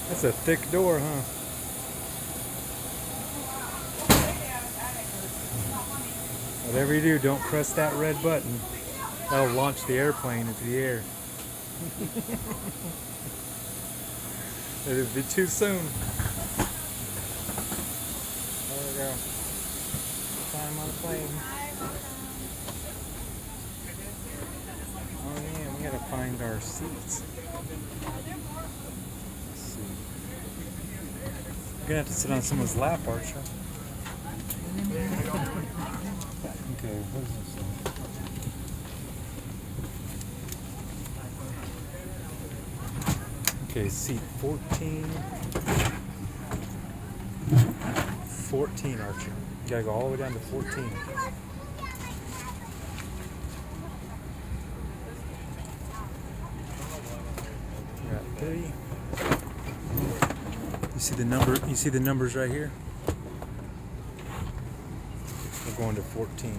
That's a thick door, huh? Whatever you do, don't press that red button. That'll launch the airplane into the air. It'll be too soon. There we go. Time on the plane. Oh yeah, we gotta find our seats. Let's see. You're gonna have to sit on someone's lap, aren't you? Okay, what is this one? Okay, seat 14. 14, Archer. You gotta go all the way down to 14. You got 30. You see the number? You see the numbers right here? We're going to 14.